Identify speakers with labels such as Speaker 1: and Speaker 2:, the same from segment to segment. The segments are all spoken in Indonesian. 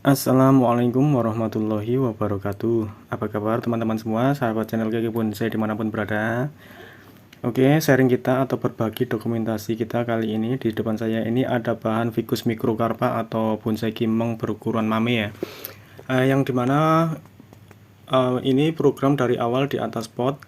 Speaker 1: Assalamualaikum warahmatullahi wabarakatuh. Apa kabar teman-teman semua, sahabat channel Kiki Bonsai dimanapun berada. Oke, sharing kita atau berbagi dokumentasi kita kali ini. Di depan saya ini ada bahan Ficus microcarpa atau bonsai kimeng berukuran mame ya. Yang dimana ini program dari awal di atas pot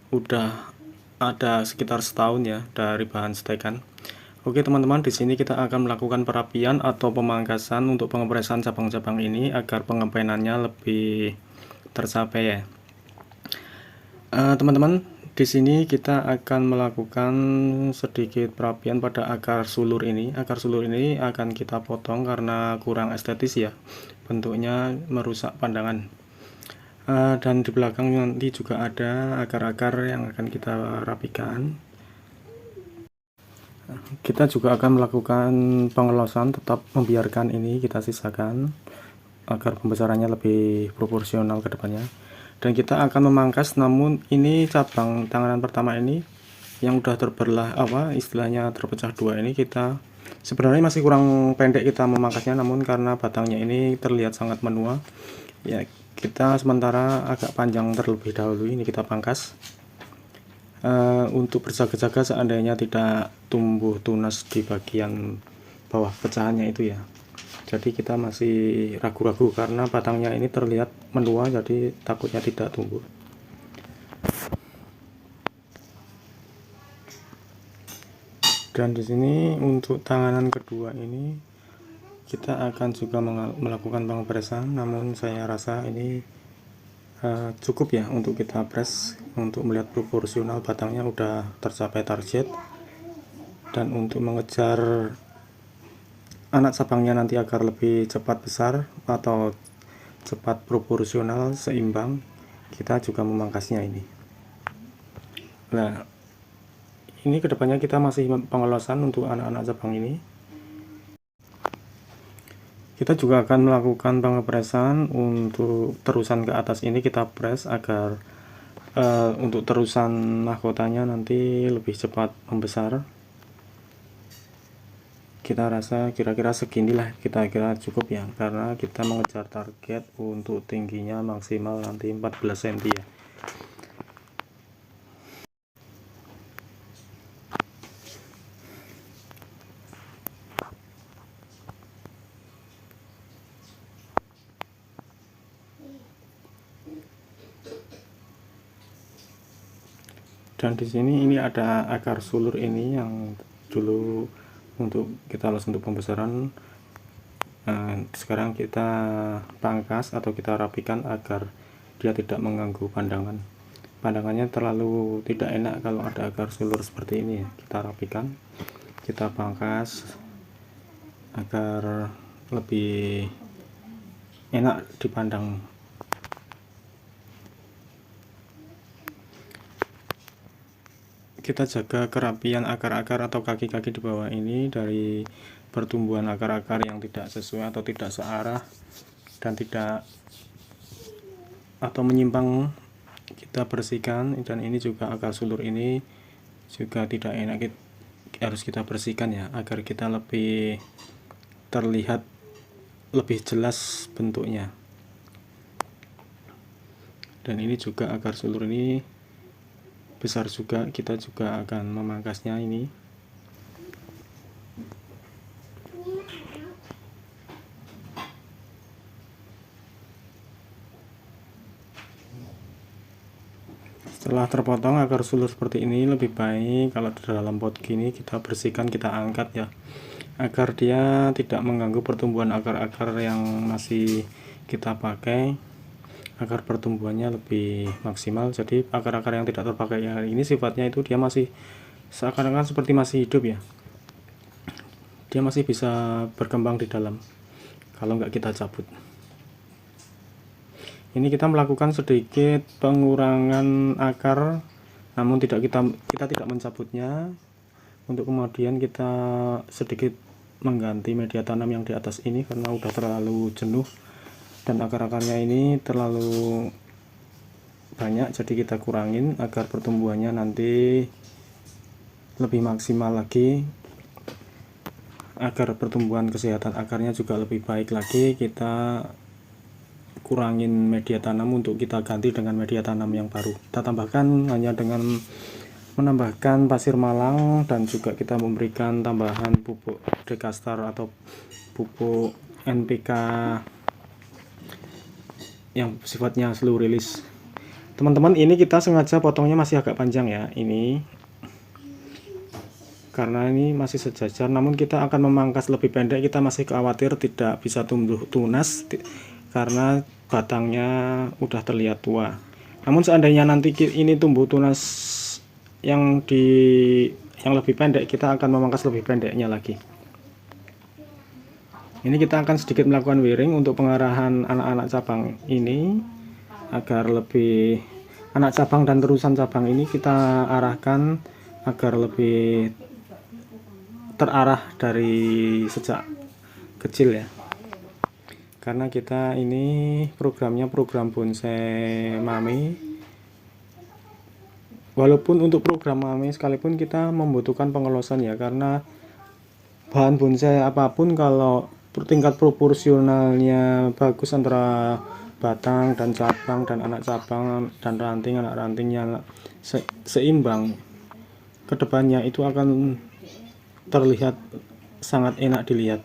Speaker 1: udah ada sekitar setahun ya dari bahan stekan. Oke teman-teman, di sini kita akan melakukan perapian atau pemangkasan untuk pengepresan cabang-cabang ini agar pengepenannya lebih tercapai ya. Teman-teman, di sini kita akan melakukan sedikit perapian pada akar sulur ini. Akar sulur ini akan kita potong karena kurang estetis ya, bentuknya merusak pandangan. Dan di belakang nanti juga ada akar-akar yang akan kita rapikan. Kita juga akan melakukan pengelosan, tetap membiarkan ini kita sisakan agar pembesarannya lebih proporsional ke depannya. Dan kita akan memangkas, namun ini cabang tanganan pertama ini yang udah terbelah istilahnya terpecah dua ini, kita sebenarnya masih kurang pendek kita memangkasnya, namun karena batangnya ini terlihat sangat menua ya, kita sementara agak panjang terlebih dahulu ini kita pangkas. Untuk berjaga-jaga seandainya tidak tumbuh tunas di bagian bawah pecahannya itu ya. Jadi kita masih ragu-ragu karena batangnya ini terlihat menua, jadi takutnya tidak tumbuh. Dan di sini untuk tanganan kedua ini kita akan juga melakukan pengepresan, namun saya rasa ini cukup ya untuk kita press untuk melihat proporsional batangnya udah tercapai target. Dan untuk mengejar anak cabangnya nanti agar lebih cepat besar atau cepat proporsional seimbang, kita juga memangkasnya ini. Nah, ini kedepannya kita masih pengelosan untuk anak-anak cabang ini. Kita juga akan melakukan pengepresan untuk terusan ke atas ini, kita press agar untuk terusan mahkotanya nanti lebih cepat membesar. Kita rasa kira-kira seginilah, kita kira cukup ya, karena kita mengejar target untuk tingginya maksimal nanti 14 cm ya. Dan di sini ini ada akar sulur ini yang dulu untuk kita los untuk pembesaran. Sekarang kita pangkas atau kita rapikan agar dia tidak mengganggu pandangan. Pandangannya terlalu tidak enak kalau ada akar sulur seperti ini ya. Kita rapikan, kita pangkas agar lebih enak dipandang. Kita jaga kerapian akar-akar atau kaki-kaki di bawah ini dari pertumbuhan akar-akar yang tidak sesuai atau tidak searah dan tidak atau menyimpang, kita bersihkan. Dan ini juga akar sulur ini juga tidak enak, harus kita bersihkan ya, agar kita lebih terlihat lebih jelas bentuknya. Dan ini juga akar sulur ini besar juga, kita juga akan memangkasnya ini. Setelah terpotong akar sulur seperti ini, lebih baik kalau di dalam pot gini kita bersihkan, kita angkat ya, agar dia tidak mengganggu pertumbuhan akar-akar yang masih kita pakai, agar pertumbuhannya lebih maksimal. Jadi akar-akar yang tidak terpakai ya ini sifatnya itu dia masih seakan-akan seperti masih hidup ya, dia masih bisa berkembang di dalam kalau nggak kita cabut. Ini kita melakukan sedikit pengurangan akar, namun kita tidak mencabutnya, untuk kemudian kita sedikit mengganti media tanam yang di atas ini karena udah terlalu jenuh dan akar-akarnya ini terlalu banyak, jadi kita kurangin agar pertumbuhannya nanti lebih maksimal lagi, agar pertumbuhan kesehatan akarnya juga lebih baik lagi, kita kurangin media tanam untuk kita ganti dengan media tanam yang baru. Kita tambahkan hanya dengan menambahkan pasir malang, dan juga kita memberikan tambahan pupuk Dekastar atau pupuk NPK yang sifatnya slow release. Teman-teman, ini kita sengaja potongnya masih agak panjang ya, ini karena ini masih sejajar, namun kita akan memangkas lebih pendek. Kita masih khawatir tidak bisa tumbuh tunas karena batangnya udah terlihat tua. Namun seandainya nanti ini tumbuh tunas yang lebih pendek, kita akan memangkas lebih pendeknya lagi. Ini kita akan sedikit melakukan wiring untuk pengarahan anak-anak cabang ini, agar lebih anak cabang dan terusan cabang ini kita arahkan agar lebih terarah dari sejak kecil ya. Karena kita ini programnya program bonsai mami. Walaupun untuk program mami sekalipun kita membutuhkan pengelosan ya, karena bahan bonsai apapun kalau tingkat proporsionalnya bagus antara batang dan cabang dan anak cabang dan ranting, anak rantingnya seimbang, kedepannya itu akan terlihat sangat enak dilihat.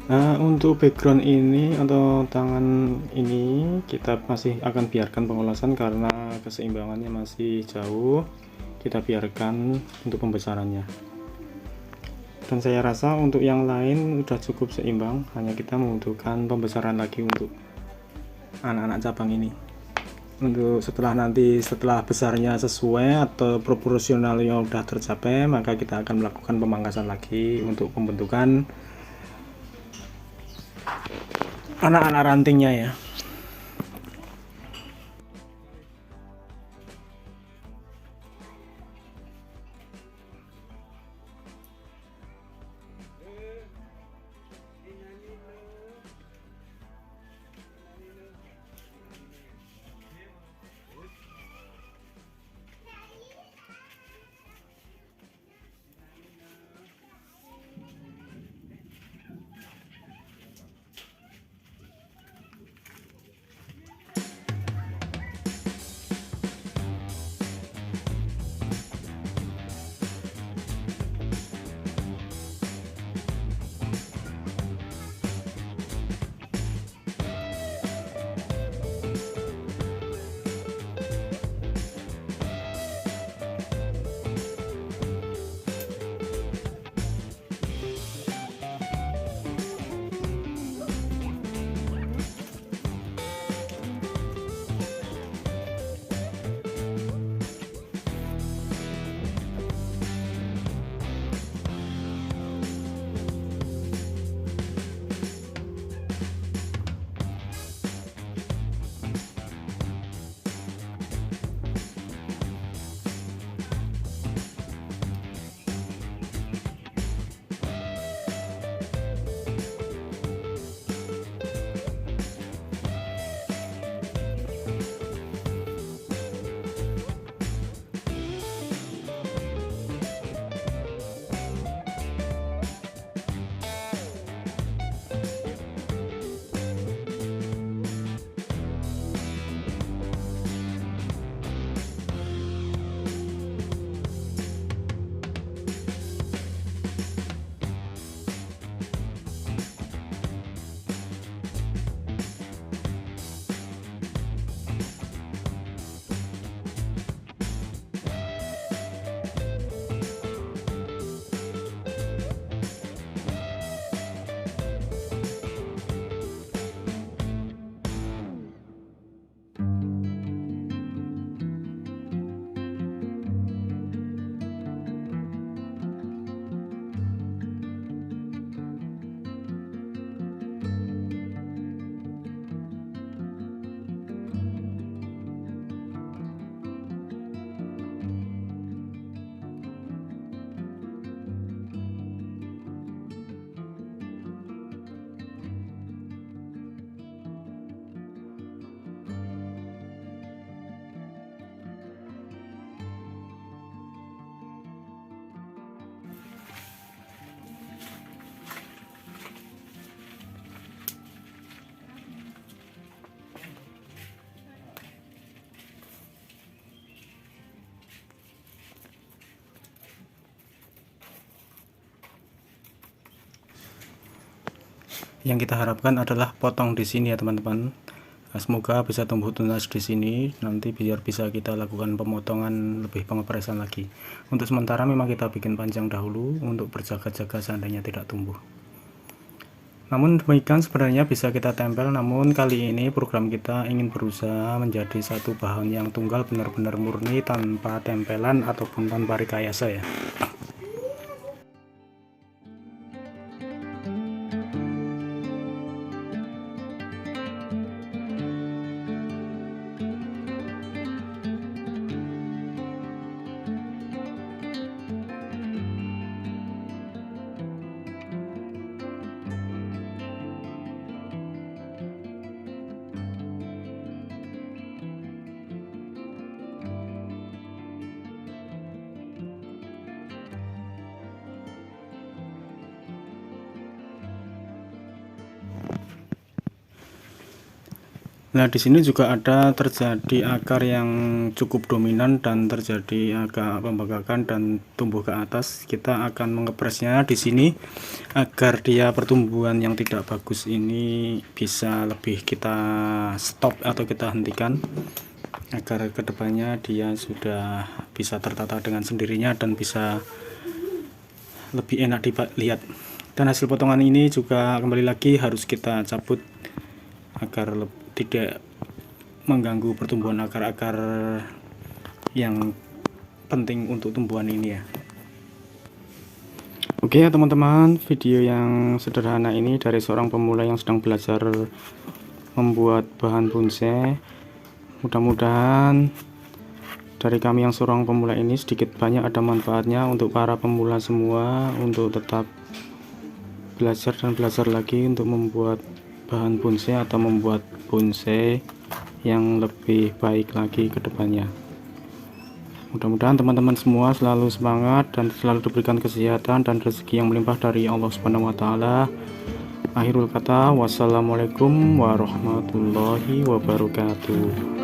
Speaker 1: Nah, untuk background ini atau tangan ini kita masih akan biarkan pengolasan karena keseimbangannya masih jauh. Kita biarkan untuk pembesarannya. Dan saya rasa untuk yang lain udah cukup seimbang, hanya kita membutuhkan pembesaran lagi untuk anak-anak cabang ini. Untuk setelah besarnya sesuai atau proporsionalnya udah tercapai, maka kita akan melakukan pemangkasan lagi untuk pembentukan anak-anak rantingnya ya. Yang kita harapkan adalah potong di sini ya teman-teman. Semoga bisa tumbuh tunas di sini nanti biar bisa kita lakukan pemotongan lebih pengepresan lagi. Untuk sementara memang kita bikin panjang dahulu untuk berjaga-jaga seandainya tidak tumbuh. Namun demikian sebenarnya bisa kita tempel, namun kali ini program kita ingin berusaha menjadi satu bahan yang tunggal benar-benar murni tanpa tempelan ataupun tanpa rekayasa ya. Nah, di sini juga ada terjadi akar yang cukup dominan dan terjadi agak pembengkakan dan tumbuh ke atas. Kita akan mengepresnya di sini agar dia pertumbuhan yang tidak bagus ini bisa lebih kita stop atau kita hentikan, agar kedepannya dia sudah bisa tertata dengan sendirinya dan bisa lebih enak dilihat. Dan hasil potongan ini juga kembali lagi harus kita cabut agar tidak mengganggu pertumbuhan akar-akar yang penting untuk tumbuhan ini ya. Oke ya teman-teman, video yang sederhana ini dari seorang pemula yang sedang belajar membuat bahan bonsai. Mudah-mudahan dari kami yang seorang pemula ini sedikit banyak ada manfaatnya untuk para pemula semua, untuk tetap belajar dan belajar lagi untuk membuat bahan bonsai atau membuat bonsai yang lebih baik lagi ke depannya. Mudah-mudahan teman-teman semua selalu semangat dan selalu diberikan kesehatan dan rezeki yang melimpah dari Allah Subhanahu wa taala. Akhirul kata, wassalamualaikum warahmatullahi wabarakatuh.